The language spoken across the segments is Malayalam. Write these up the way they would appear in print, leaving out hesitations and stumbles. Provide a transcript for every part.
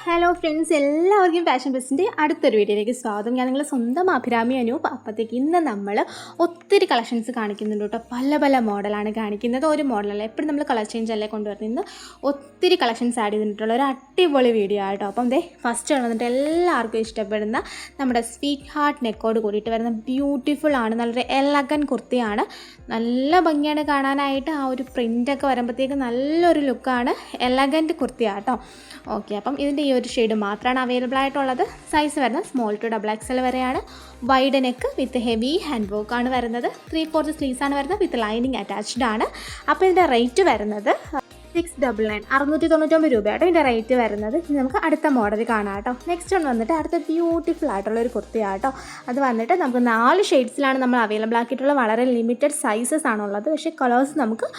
ഹലോ ഫ്രണ്ട്സ്, എല്ലാവർക്കും ഫാഷൻ ബസ്സിൻ്റെ അടുത്തൊരു വീഡിയോയിലേക്ക് സ്വാഗതം. ഞാൻ നിങ്ങളുടെ സ്വന്തം അഭിരാമി അനൂപ്. അപ്പോഴത്തേക്ക് ഇന്ന് നമ്മൾ ഒത്തിരി കളക്ഷൻസ് കാണിക്കുന്നുണ്ട് കേട്ടോ. പല പല മോഡലാണ് കാണിക്കുന്നത്. ഒരു മോഡലല്ല, എപ്പോഴും നമ്മൾ കളർ ചേഞ്ച് അല്ലേ കൊണ്ടുവരുന്നത്. ഇന്ന് ഒത്തിരി കളക്ഷൻസ് ആഡ് ചെയ്തിട്ടുള്ള ഒരു അടിപൊളി വീഡിയോ ആട്ടോ. അപ്പം ഫസ്റ്റ് വന്നിട്ട് എല്ലാവർക്കും ഇഷ്ടപ്പെടുന്ന നമ്മുടെ സ്വീറ്റ് ഹാർട്ട് നെക്കോട് കൂടിയിട്ട് വരുന്ന ബ്യൂട്ടിഫുൾ ആണ്, നല്ലൊരു എലഗൻ കുർത്തിയാണ്. നല്ല ഭംഗിയാണ് കാണാനായിട്ട്. ആ ഒരു പ്രിൻ്റൊക്കെ വരുമ്പോഴത്തേക്ക് നല്ലൊരു ലുക്കാണ്. എലഗൻറ്റ് കുർത്തിയാട്ടോ. ഓക്കെ, അപ്പം ഇതിൻ്റെ ഈ ഒരു ഷെയ്ഡ് മാത്രമാണ് അവൈലബിൾ ആയിട്ടുള്ളത്. സൈസ് വരുന്നത് സ്മോൾ ടു XXL വരെയാണ്. വൈഡ് നെക്ക് വിത്ത് ഹെവി ഹാൻഡ് വർക്കാണ് വരുന്നത്. 3/4 സ്ലീവ്സ് ആണ് വരുന്നത് വിത്ത് ലൈനിങ് അറ്റാച്ച്ഡ് ആണ്. അപ്പോൾ ഇതിൻ്റെ റേറ്റ് വരുന്നത് 699 699 രൂപയാട്ടോ ഇതിൻ്റെ റേറ്റ് വരുന്നത്. ഇനി നമുക്ക് അടുത്ത മോഡൽ കാണാം കേട്ടോ. നെക്സ്റ്റ് വൺ വന്നിട്ട് അടുത്ത ബ്യൂട്ടിഫുൾ ആയിട്ടുള്ളൊരു കുർത്തിയാട്ടോ. അത് വന്നിട്ട് നമുക്ക് 4 ഷെയ്ഡ്സിലാണ് നമ്മൾ അവൈലബിൾ ആക്കിയിട്ടുള്ളത്. വളരെ ലിമിറ്റഡ് സൈസസ് ആണുള്ളത്. പക്ഷേ കളേഴ്സ് നമുക്ക്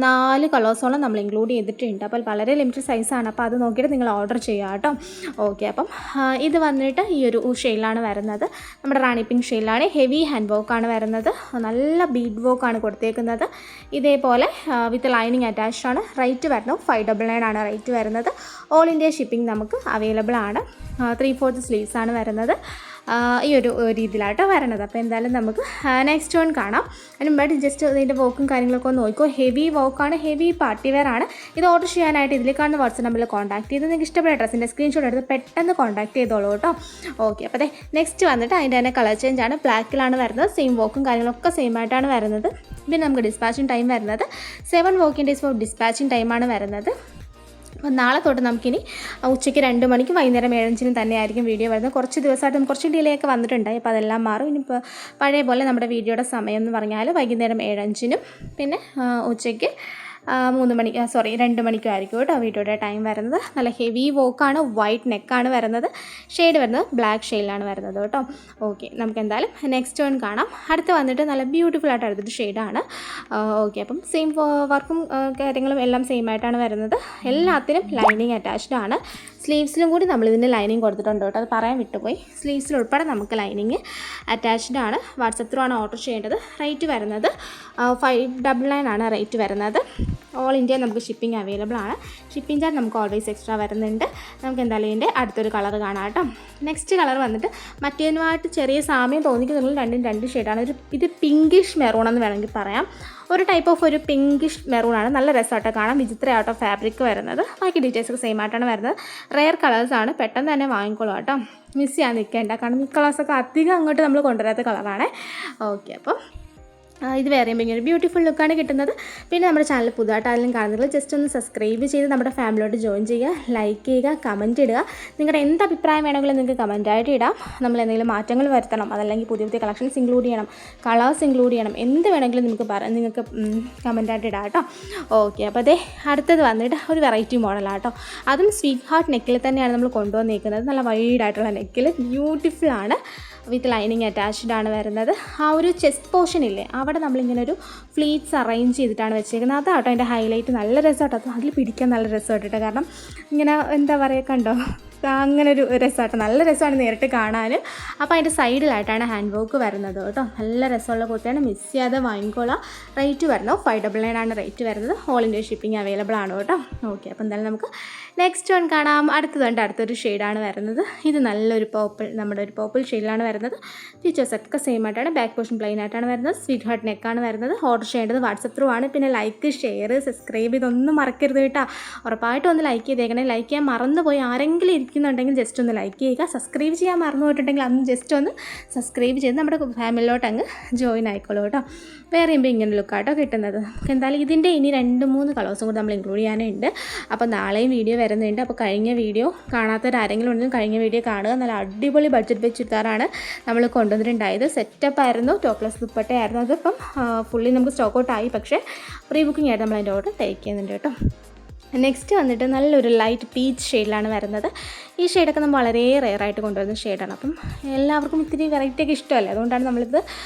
4 കളേഴ്സോളം നമ്മൾ ഇൻക്ലൂഡ് ചെയ്തിട്ടുണ്ട്. അപ്പോൾ വളരെ ലിമിറ്റഡ് സൈസാണ്. അപ്പോൾ അത് നോക്കിയിട്ട് നിങ്ങൾ ഓർഡർ ചെയ്യുക കേട്ടോ. ഓക്കെ, അപ്പം ഇത് വന്നിട്ട് ഈ ഒരു ഷെയ്ഡിലാണ് വരുന്നത്. നമ്മുടെ റാണി പിങ്ക് ഷെയ്ഡിലാണ്. ഹെവി ഹാൻഡ് വർക്കാണ് വരുന്നത്. നല്ല ബീഡ് വർക്കാണ് കൊടുത്തേക്കുന്നത്. ഇതേപോലെ വിത്ത് ലൈനിങ് അറ്റാച്ച്ഡ് ആണ്. റേറ്റ് വരുന്നത് 599 ആണ് റേറ്റ് വരുന്നത്. ഓൾ ഇന്ത്യ ഷിപ്പിംഗ് നമുക്ക് അവൈലബിൾ ആണ്. 3/4 സ്ലീവ്സ് ആണ് വരുന്നത്. ഈ ഒരു രീതിയിലാട്ടോ വരണത്. അപ്പോൾ എന്തായാലും നമുക്ക് നെക്സ്റ്റ് വൺ കാണാം. അതിന് മുമ്പായിട്ട് ജസ്റ്റ് ഇതിൻ്റെ വർക്കും കാര്യങ്ങളൊക്കെ ഒന്ന് നോക്കിക്കോ. ഹെവി വർക്കാണ്, ഹെവി പാർട്ടി വെയർ ആണ്. ഇത് ഓർഡർ ചെയ്യാനായിട്ട് ഇതിൽ കാണുന്ന വാട്സ്ആപ്പ് നമ്പറിൽ കോൺടാക്ട് ചെയ്ത് നിങ്ങൾക്ക് ഇഷ്ടപ്പെട്ട ഡ്രസ്സിൻ്റെ സ്ക്രീൻഷോട്ട് എടുത്ത് പെട്ടെന്ന് കോൺടാക്ട് ചെയ്തോളൂ കേട്ടോ. ഓക്കെ, അപ്പോൾ നെക്സ്റ്റ് വന്നിട്ട് അതിൻ്റെ തന്നെ കളർ ചേഞ്ച് ആണ്. ബ്ലാക്കിലാണ് വരുന്നത്. സെയിം വർക്കും കാര്യങ്ങളൊക്കെ സെയിം ആയിട്ടാണ് വരുന്നത്. പിന്നെ നമുക്ക് ഡിസ്പാച്ചിങ് ടൈം വരുന്നത് 7 വർക്കിംഗ് ഡേയ്സ് ഫോർ ഡിസ്പാച്ചിങ് ടൈമാണ് വരുന്നത്. അപ്പോൾ നാളെ തൊട്ട് നമുക്കിനി ഉച്ചയ്ക്ക് 2 മണിക്ക് വൈകുന്നേരം 7:05 തന്നെയായിരിക്കും വീഡിയോ വരുന്നത്. കുറച്ച് ദിവസമായിട്ട് നമുക്ക് കുറച്ച് ഡിലേ ഒക്കെ വന്നിട്ടുണ്ടായി. അപ്പോൾ അതെല്ലാം മാറും. ഇനിയിപ്പോൾ പഴയ പോലെ നമ്മുടെ വീഡിയോയുടെ സമയം എന്ന് പറഞ്ഞാൽ വൈകുന്നേരം 7:05 പിന്നെ ഉച്ചയ്ക്ക് 2 മണിക്കും ആയിരിക്കും കേട്ടോ വീഡിയോയുടെ ടൈം വരുന്നത്. നല്ല ഹെവി വർക്കാണ്. വൈറ്റ് നെക്കാണ് വരുന്നത്. ഷെയ്ഡ് വരുന്നത് ബ്ലാക്ക് ഷെയ്ഡിലാണ് വരുന്നത് കേട്ടോ. ഓക്കെ, നമുക്ക് എന്തായാലും നെക്സ്റ്റ് വൺ കാണാം. അടുത്ത് വന്നിട്ട് നല്ല ബ്യൂട്ടിഫുൾ ആയിട്ട് അടുത്തൊരു ഷെയ്ഡാണ്. ഓക്കെ, അപ്പം സെയിം വർക്കും കാര്യങ്ങളും എല്ലാം സെയിം ആയിട്ടാണ് വരുന്നത്. എല്ലാത്തിനും ലൈനിങ് അറ്റാച്ച്ഡ് ആണ്. സ്ലീവ്സിലും കൂടി നമ്മളിതിൻ്റെ ലൈനിങ് കൊടുത്തിട്ടുണ്ട് കേട്ടോ. അത് പറയാൻ വിട്ടുപോയി. സ്ലീവ്സിലുൾപ്പെടെ നമുക്ക് ലൈനിങ് അറ്റാച്ച്ഡ് ആണ്. വാട്സപ്പ് ത്രൂ ആണ് ഓർഡർ ചെയ്യേണ്ടത്. റേറ്റ് വരുന്നത് 599 ആണ് റേറ്റ് വരുന്നത്. ഓൾ ഇന്ത്യ നമുക്ക് ഷിപ്പിംഗ് അവൈലബിൾ ആണ്. ഷിപ്പിംഗ് ചാർജ് നമുക്ക് ഓൾവേസ് എക്സ്ട്രാ വരുന്നുണ്ട്. നമുക്ക് എന്തായാലും ഇതിൻ്റെ അടുത്തൊരു കളർ കാണാം കേട്ടോ. നെക്സ്റ്റ് കളർ വന്നിട്ട് മറ്റേതുമായിട്ട് ചെറിയ സാമ്യം തോന്നിക്കുന്നുള്ള രണ്ടും 2 ഷെയ്ഡാണ്. ഇത് പിങ്കിഷ് മെറൂൺ എന്ന് വേണമെങ്കിൽ പറയാം. ഒരു ടൈപ്പ് ഓഫ് ഒരു പിങ്കിഷ് മെറൂണാണ്. നല്ല രസമായിട്ട് കാണാം. വിചിത്ര ആട്ടോ ഫാബ്രിക് വരുന്നത്. ബാക്കി ഡീറ്റെയിൽസ് ഒക്കെ സെയിം ആയിട്ടാണ് വരുന്നത്. റെയർ കളേഴ്സാണ്. പെട്ടെന്ന് തന്നെ വാങ്ങിക്കോളൂ കേട്ടോ. മിസ് ചെയ്യാൻ നിൽക്കേണ്ട. കാരണം ഈ കളേഴ്സൊക്കെ അധികം അങ്ങോട്ട് നമ്മൾ കൊണ്ടുവരാത്ത കളറാണ്. ഓക്കെ, അപ്പം ഇത് വേറെ ഭയങ്കര ബ്യൂട്ടിഫുൾ ലുക്കാണ് കിട്ടുന്നത്. പിന്നെ നമ്മുടെ ചാനൽ പുതുതായിട്ട് ആരെങ്കിലും കാണുന്നത് ജസ്റ്റ് ഒന്ന് സബ്സ്ക്രൈബ് ചെയ്ത് നമ്മുടെ ഫാമിലിയോട്ട് ജോയിൻ ചെയ്യുക, ലൈക്ക് ചെയ്യുക, കമൻറ്റ് ഇടുക. നിങ്ങളുടെ എന്ത് അഭിപ്രായം വേണമെങ്കിലും നിങ്ങൾക്ക് കമൻറ്റായിട്ട് ഇടാം. നമ്മൾ എന്തെങ്കിലും മാറ്റങ്ങൾ വരുത്തണം, അതല്ലെങ്കിൽ പുതിയ പുതിയ കളക്ഷൻസ് ഇൻക്ലൂഡ് ചെയ്യണം, കളേഴ്സ് ഇൻക്ലൂഡ് ചെയ്യണം, എന്ത് വേണമെങ്കിലും നിങ്ങൾക്ക് കമൻറ്റായിട്ട് ഇടാം കേട്ടോ. ഓക്കെ, അപ്പോൾ അടുത്തത് വന്നിട്ട് ഒരു വെറൈറ്റി മോഡലാട്ടോ. അതും സ്വീറ്റ് ഹാർട്ട് നെക്കിൽ തന്നെയാണ് നമ്മൾ കൊണ്ടുവന്നിരിക്കുന്നത്. നല്ല വൈഡായിട്ടുള്ള നെക്കിൽ ബ്യൂട്ടിഫുൾ ആണ്. വിത്ത് ലൈനിങ് അറ്റാച്ച്ഡ് ആണ് വരുന്നത്. ആ ഒരു ചെസ്റ്റ് പോർഷൻ ഇല്ലേ, അവിടെ നമ്മളിങ്ങനെ ഒരു ഫ്ലീറ്റ്സ് അറേഞ്ച് ചെയ്തിട്ടാണ് വെച്ചേക്കുന്നത്. അതാട്ടോ അതിൻ്റെ ഹൈലൈറ്റ്. നല്ല രസമാട്ടോ. അത് അതിൽ പിടിക്കാൻ നല്ല രസമായിട്ടോ. കാരണം ഇങ്ങനെ എന്താ പറയുക, കണ്ടോ, അങ്ങനെ ഒരു രസമാട്ടോ. നല്ല രസമാണ് നേരിട്ട് കാണാൻ. അപ്പോൾ അതിൻ്റെ സൈഡിലായിട്ടാണ് ഹാൻഡ് വർക്ക് വരുന്നത് കേട്ടോ. നല്ല രസമുള്ള കുർത്തിയാണ്. മിസ് ചെയ്യാതെ വാങ്ങിക്കോളാം. റേറ്റ് വരുന്നത് 599 ആണ് റേറ്റ് വരുന്നത്. ഓൾ ഇന്ത്യ ഷിപ്പിംഗ് അവൈലബിൾ ആണ് കേട്ടോ. ഓക്കെ, അപ്പോൾ എന്തായാലും നമുക്ക് നെക്സ്റ്റ് വൺ കാണാം. അടുത്തൊരു ഷെയ്ഡാണ് വരുന്നത്. ഇത് നല്ലൊരു നമ്മുടെ ഒരു പർപ്പിൾ ഷെയ്ഡിലാണ് വരുന്നത്. ഫീച്ചേഴ്സ് ഒക്കെ സെയിം ആയിട്ടാണ്. ബാക്ക് പോർഷൻ പ്ലെയിൻ ആയിട്ടാണ് വരുന്നത്. സ്വീറ്റ് ഹാർട്ട് നെക്കാണ് വരുന്നത്. ഓർഡർ ചെയ്യേണ്ടത് വാട്സപ്പ് ത്രൂ ആണ്. പിന്നെ ലൈക്ക്, ഷെയർ, സബ്സ്ക്രൈബ് ഇതൊന്നും മറക്കരുത് കേട്ടോ. ഉറപ്പായിട്ടും ഒന്ന് ലൈക്ക് ചെയ്തേക്കണേ. ലൈക്ക് ചെയ്യാൻ മറന്നുപോയി ആരെങ്കിലും ഇരിക്കുന്നുണ്ടെങ്കിൽ ജസ്റ്റ് ഒന്ന് ലൈക്ക് ചെയ്യുക. സബ്സ്ക്രൈബ് ചെയ്യാൻ മറന്നു പോയിട്ടുണ്ടെങ്കിൽ അന്ന് ജസ്റ്റ് ഒന്ന് സബ്സ്ക്രൈബ് ചെയ്ത് നമ്മുടെ ഫാമിലിയിലോട്ട് അങ്ങ് ജോയിൻ ആയിക്കോളൂ കേട്ടോ. വേറെ ഇങ്ങനെ ലുക്കാട്ടോ കിട്ടുന്നത്. എന്തായാലും ഇതിൻ്റെ ഇനി 2-3 കളേഴ്സും കൂടി നമ്മൾ ഇൻക്ലൂഡ് ചെയ്യാനുണ്ട്. അപ്പോൾ നാളെയും വീഡിയോ വരുന്നുണ്ട്. അപ്പോൾ കഴിഞ്ഞ വീഡിയോ കാണാത്തവരാരെങ്കിലും ഉണ്ടെങ്കിൽ കഴിഞ്ഞ വീഡിയോ കാണുക. നല്ല അടിപൊളി ബഡ്ജറ്റ് വെച്ച് ചുരിദാറാണ് നമ്മൾ കൊണ്ടുവന്നിട്ടുണ്ടായത്. സെറ്റപ്പ് ആയിരുന്നു. ടോപ്ലെസ് ദുപ്പട്ടയായിരുന്നു. അതിപ്പം ഫുള്ളി നമുക്ക് സ്റ്റോക്ക് ഔട്ട് ആയി. പക്ഷേ പ്രീ ബുക്കിംഗ് ആയിട്ട് നമ്മൾ അതിൻ്റെ ഓർഡർ ടേക്ക് ചെയ്യുന്നുണ്ട് കേട്ടോ. നെക്സ്റ്റ് വന്നിട്ട് നല്ലൊരു ലൈറ്റ് പീച്ച് ഷെയ്ഡിലാണ് വരുന്നത്. ഈ ഷെയ്ഡൊക്കെ നമ്മൾ വളരെ റെയറായിട്ട് കൊണ്ടുവരുന്ന ഷെയ്ഡാണ്. അപ്പം എല്ലാവർക്കും ഇത്തിരി വെറൈറ്റിയൊക്കെ ഇഷ്ടമല്ലേ, അതുകൊണ്ടാണ് നമ്മളിത്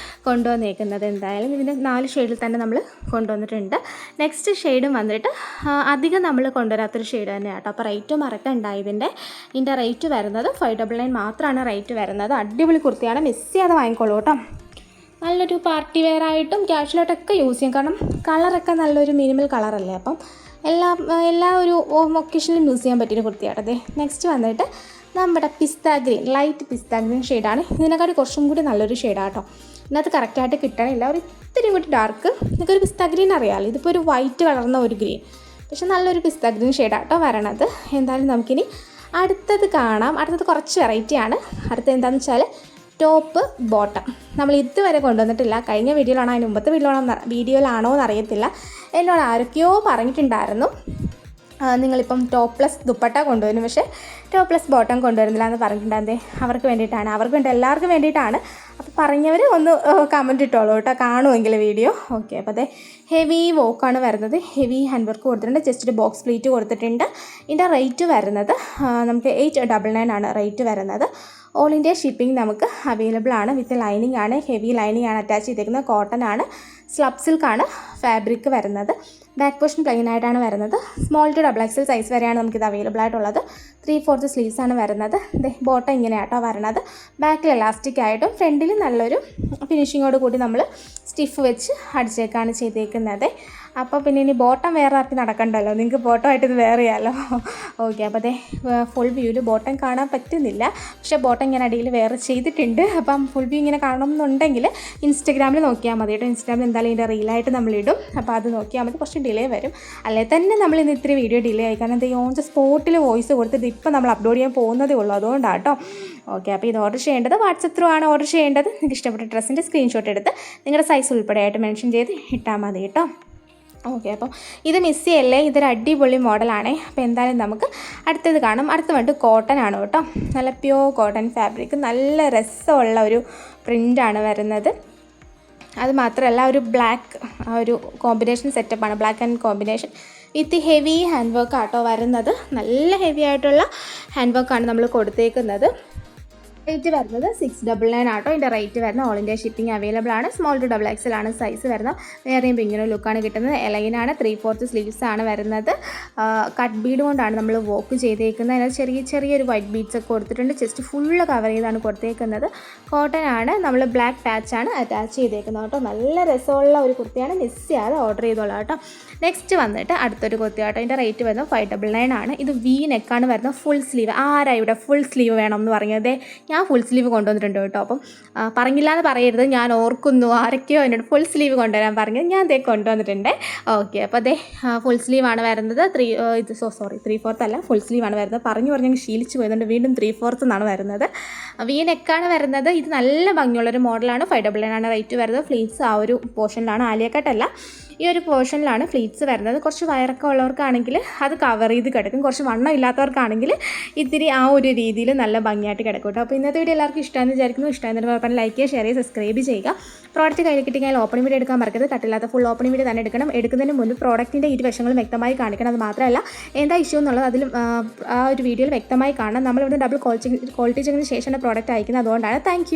കൊണ്ടുവന്നേക്കുന്നത്. എന്തായാലും ഇതിൻ്റെ 4 ഷെയ്ഡിൽ തന്നെ നമ്മൾ കൊണ്ടുവന്നിട്ടുണ്ട്. നെക്സ്റ്റ് ഷെയ്ഡും വന്നിട്ട് അധികം നമ്മൾ കൊണ്ടുവരാത്തൊരു ഷെയ്ഡ് തന്നെയാണ് കേട്ടോ. അപ്പോൾ റേറ്റ് മറക്കണ്ട. ഇതിൻ്റെ റേറ്റ് വരുന്നത് 599 മാത്രമാണ് റേറ്റ് വരുന്നത്. അടിപൊളി കുർത്തിയാണ്. മിസ് ചെയ്യാതെ വാങ്ങിക്കോളൂ കേട്ടോ. നല്ലൊരു പാർട്ടി വെയർ ആയിട്ടും ക്യാഷ്വലായിട്ടൊക്കെ യൂസ് ചെയ്യും. കാരണം കളറൊക്കെ നല്ലൊരു മിനിമൽ കളറല്ലേ. അപ്പം എല്ലാ ഒരു ഒക്കേഷനിലും യൂസ് ചെയ്യാൻ പറ്റിയൊരു കുർത്തിയാട്ടത്. നെക്സ്റ്റ് വന്നിട്ട് നമ്മുടെ പിസ്ത ഗ്രീൻ, ലൈറ്റ് പിസ്ത ഗ്രീൻ ഷെയ്ഡാണ്. ഇതിനെക്കാട്ടി കുറച്ചും കൂടി നല്ലൊരു ഷെയ്ഡാട്ടോ. ഇതിനകത്ത് കറക്റ്റായിട്ട് കിട്ടണില്ല, ഒരു ഇത്തിരി കൂടി ഡാർക്ക്. നിങ്ങൾക്കൊരു പിസ്ത ഗ്രീൻ അറിയാമല്ലോ, ഇതിപ്പോൾ ഒരു വൈറ്റ് കളർന്ന ഒരു ഗ്രീൻ, പക്ഷെ നല്ലൊരു പിസ്ത ഗ്രീൻ ഷെയ്ഡാട്ടോ വരണത്. എന്തായാലും നമുക്കിനി അടുത്തത് കാണാം. അടുത്തത് കുറച്ച് വെറൈറ്റിയാണ്. അടുത്തത് എന്താണെന്ന് വെച്ചാൽ ടോപ്പ് ബോട്ടം. നമ്മൾ ഇതുവരെ കൊണ്ടുവന്നിട്ടില്ല. കഴിഞ്ഞ വീഡിയോയിലാണോ അതിന് മുമ്പത്തെ വീഡിയോയിലാണോ എന്നറിയത്തില്ല. എന്നോട് ആരൊക്കെയോ പറഞ്ഞിട്ടുണ്ടായിരുന്നു നിങ്ങളിപ്പം ടോപ്പ്ലെസ് ദുപ്പട്ട കൊണ്ടുവരും, പക്ഷേ ടോപ്പ്ലെസ് ബോട്ടം കൊണ്ടുവരുന്നില്ല എന്ന് പറഞ്ഞിട്ടുണ്ടായിരുന്നേ. അവർക്ക് വേണ്ടിയിട്ടാണ്, എല്ലാവർക്കും വേണ്ടിയിട്ടാണ്. അപ്പോൾ പറഞ്ഞവർ ഒന്ന് കമൻറ്റ് ഇട്ടോളൂ കേട്ടോ, കാണുമെങ്കിൽ വീഡിയോ. ഓക്കെ, അപ്പോൾ അതെ ഹെവി വോക്കാണ് വരുന്നത്. ഹെവി ഹാൻഡ് വർക്ക് കൊടുത്തിട്ടുണ്ട്. ജസ്റ്റ് ഒരു ബോക്സ് പ്ലീറ്റ് കൊടുത്തിട്ടുണ്ട്. ഇതിൻ്റെ റേറ്റ് വരുന്നത് നമുക്ക് 899 ആണ് റേറ്റ് വരുന്നത്. ഓൾ ഇന്ത്യ ഷിപ്പിംഗ് നമുക്ക് അവൈലബിൾ ആണ്. വിത്ത് ലൈനിങ് ആണ്, ഹെവി ലൈനിങ് ആണ് അറ്റാച്ച് ചെയ്തേക്കുന്നത്. കോട്ടൺ ആണ്, സ്ലബ് സിൽക്കാണ് ഫാബ്രിക് വരുന്നത്. ബാക്ക് പോർഷൻ പ്ലെയിൻ ആയിട്ടാണ് വരുന്നത്. സ്മോൾ ടു XXL സൈസ് വരെയാണ് നമുക്കിത് അവൈലബിൾ ആയിട്ടുള്ളത്. 3/4 സ്ലീവ്സ് ആണ് വരുന്നത്. ബോട്ടം ഇങ്ങനെയാട്ടോ വരുന്നത്. ബാക്കിൽ എലാസ്റ്റിക് ആയിട്ടും ഫ്രണ്ടിൽ നല്ലൊരു ഫിനിഷിങ്ങോട് കൂടി നമ്മൾ സ്റ്റിഫ് വെച്ച് അടിച്ചേക്കാണ് ചെയ്തേക്കുന്നത്. അപ്പോൾ പിന്നെ ഇനി ബോട്ടം വേറെ ആർക്കും നടക്കണ്ടല്ലോ, നിങ്ങൾക്ക് ബോട്ടം ആയിട്ട് ഇത് വേറെ ചെയ്യാമല്ലോ. ഓക്കെ, അപ്പോൾ ഫുൾ വ്യൂവിൽ ബോട്ടം കാണാൻ പറ്റുന്നില്ല, പക്ഷേ ബോട്ടം ഞാൻ അടിയിൽ വേറെ ചെയ്തിട്ടുണ്ട്. അപ്പം ഫുൾ വ്യൂ ഇങ്ങനെ കാണണമെന്നുണ്ടെങ്കിൽ ഇൻസ്റ്റഗ്രാമിൽ നോക്കിയാൽ മതി കേട്ടോ. ഇൻസ്റ്റഗ്രാമിൽ എന്തായാലും ഇതിൻ്റെ റീലായിട്ട് നമ്മളിടും, അപ്പോൾ അത് നോക്കിയാൽ മതി. കുറച്ച് ഡിലേ വരും, അല്ലെ തന്നെ നമ്മൾ ഇന്ന് ഇത്തിരി വീഡിയോ ഡിലേ ആയി. കാരണം എന്താ ഓൺ ദ സ്പോട്ടിൽ വോയിസ് കൊടുത്തിട്ട് ഇപ്പം നമ്മൾ അപ്ലോഡ് ചെയ്യാൻ പോകുന്നതേ ഉള്ളൂ, അതുകൊണ്ടാണ് കേട്ടോ. ഓക്കെ, അപ്പോൾ ഇത് ഓർഡർ ചെയ്യേണ്ടത് വാട്സപ്പ് ത്രൂ ആണ് ഓർഡർ ചെയ്യേണ്ടത്. നിങ്ങൾക്ക് ഇഷ്ടപ്പെട്ട ഡ്രസ്സിൻ്റെ സ്ക്രീൻഷോട്ട് എടുത്ത് നിങ്ങളുടെ സൈസ് ഉൾപ്പെടെയായിട്ട് മെൻഷൻ ചെയ്ത് ഇട്ടാൽ മതി കേട്ടോ. ഓക്കെ, അപ്പോൾ ഇത് മിസ് ചെയ്യല്ലേ, ഇതൊരു അടിപൊളി മോഡലാണ്. അപ്പോൾ എന്തായാലും നമുക്ക് അടുത്തത് കാണും. അടുത്ത് വന്നിട്ട് കോട്ടൺ ആണ് കേട്ടോ. നല്ല പ്യോർ കോട്ടൺ ഫാബ്രിക്, നല്ല രസമുള്ള ഒരു പ്രിൻ്റാണ് വരുന്നത്. അത് മാത്രമല്ല ഒരു ബ്ലാക്ക് ഒരു കോമ്പിനേഷൻ സെറ്റപ്പാണ്, black and combination with heavy hand work ആട്ടോ വരുന്നത്. നല്ല ഹെവി ആയിട്ടുള്ള ഹാൻഡ് വർക്കാണ് നമ്മൾ കൊടുത്തേക്കുന്നത്. റേറ്റ് വരുന്നത് 699 ആട്ടോ. ഇതിൻ്റെ റേറ്റ് വരുന്നത് ഓൾ ഇന്ത്യ ഷിപ്പിംഗ് അവൈലബിൾ ആണ്. സ്മോൾ ടു XXL ആണ് സൈസ് വരുന്നത്. വേറെയും ഇങ്ങനെ ലുക്കാണ് കിട്ടുന്നത്. എലൈനാണ്, 3/4 സ്ലീവ്സ് ആണ് വരുന്നത്. കട്ട് ബീഡ് കൊണ്ടാണ് നമ്മൾ വർക്ക് ചെയ്തേക്കുന്നത്. അതിനകത്ത് ചെറിയൊരു വൈറ്റ് ബീഡ്സ് ഒക്കെ കൊടുത്തിട്ടുണ്ട്. ജസ്റ്റ് ഫുള്ള് കവർ ചെയ്താണ് കൊടുത്തേക്കുന്നത്. കോട്ടൺ ആണ്, നമ്മൾ ബ്ലാക്ക് പാച്ചാണ് അറ്റാച്ച് ചെയ്തേക്കുന്നത് കേട്ടോ. നല്ല രസമുള്ള ഒരു കുർത്തിയാണ്, മിസ് ചെയ്യാതെ ഓർഡർ ചെയ്തോളാം കേട്ടോ. നെക്സ്റ്റ് വന്നിട്ട് അടുത്തൊരു കുർത്തി കേട്ടോ. ഇതിൻ്റെ റേറ്റ് വരുന്നത് 599 ആണ്. ഇത് വി നെക്കാണ് വരുന്നത്. Full sleeve. ആരാ ഇവിടെ ഫുൾ സ്ലീവ് വേണം എന്ന് പറഞ്ഞത്? ഞാൻ ഫുൾ സ്ലീവ് കൊണ്ടുവന്നിട്ടുണ്ട് കേട്ടോ. അപ്പം പറഞ്ഞില്ല എന്ന് പറയരുത്, ഞാൻ ഓർക്കുന്നു ആരൊക്കെയോ എന്നോട് ഫുൾ സ്ലീവ് കൊണ്ടുവരാൻ പറഞ്ഞത്. ഞാൻ കൊണ്ടുവന്നിട്ടുണ്ട്. ഓക്കെ, അപ്പോൾ ഫുൾ സ്ലീവാണ് വരുന്നത്. 3/4 അല്ല, ഫുൾ സ്ലീവാണ് വരുന്നത്. പറഞ്ഞു ശീലിച്ച് പോയതുകൊണ്ട് വീണ്ടും 3/4 എന്നാണ് വരുന്നത്. വി നെക്കാണ് വരുന്നത്. ഇത് നല്ല ഭംഗിയുള്ളൊരു മോഡലാണ്. 599 ആണ് റേറ്റ് വരുന്നത്. ഫ്ലീറ്റ്സ് ആ ഒരു പോർഷനിലാണ്, ആലിയക്കട്ടല്ല, ഈ ഒരു പോർഷനിലാണ് ഫ്ലീറ്റ്സ് വരുന്നത്. കുറച്ച് വയറൊക്കെ ഉള്ളവർക്കാണെങ്കിൽ അത് കവർ ചെയ്ത് കിടക്കും. കുറച്ച് വണ്ണം ഇല്ലാത്തവർക്കാണെങ്കിൽ ഇത്തിരി ആ ഒരു രീതിയിൽ നല്ല ഭംഗിയായിട്ട് കിടക്കും കേട്ടോ. അപ്പോൾ ഇന്നത്തെ വീഡിയോ എല്ലാവർക്കും ഇഷ്ടമെന്ന് വിചാരിക്കുന്നു. ഇഷ്ടമായെന്ന് പറഞ്ഞാൽ ലൈക്ക് ചെയ്യുക, ഷെയർ ചെയ്യുക, സബ്സ്ക്രൈബ് ചെയ്യുക. പ്രോഡക്റ്റ് കയ്യിൽ കിട്ടിയാൽ ഓപ്പണിംഗ് വീഡിയോ എടുക്കാൻ മറക്കരുത്. കട്ടില്ലാത്ത ഫുൾ ഓപ്പണിംഗ് വീഡിയോ തന്നെ എടുക്കണം. എടുക്കുന്നതിന് മുൻപ് പ്രോഡക്റ്റിൻ്റെ ഇരുവശങ്ങളും വ്യക്തമായി കാണിക്കണം. അത് മാത്രമല്ല എന്താ ഇഷ്യൂ എന്നുള്ളത് അതിൽ ആ ഒരു വീഡിയോയിൽ വ്യക്തമായി കാണണം. നമ്മളിവിടെ ഡബിൾ ക്വാളിറ്റി ചെക്കിന് ശേഷമാണ് പ്രോഡക്റ്റ് അയക്കുന്നത്. അതുകൊണ്ടാണ്. താങ്ക്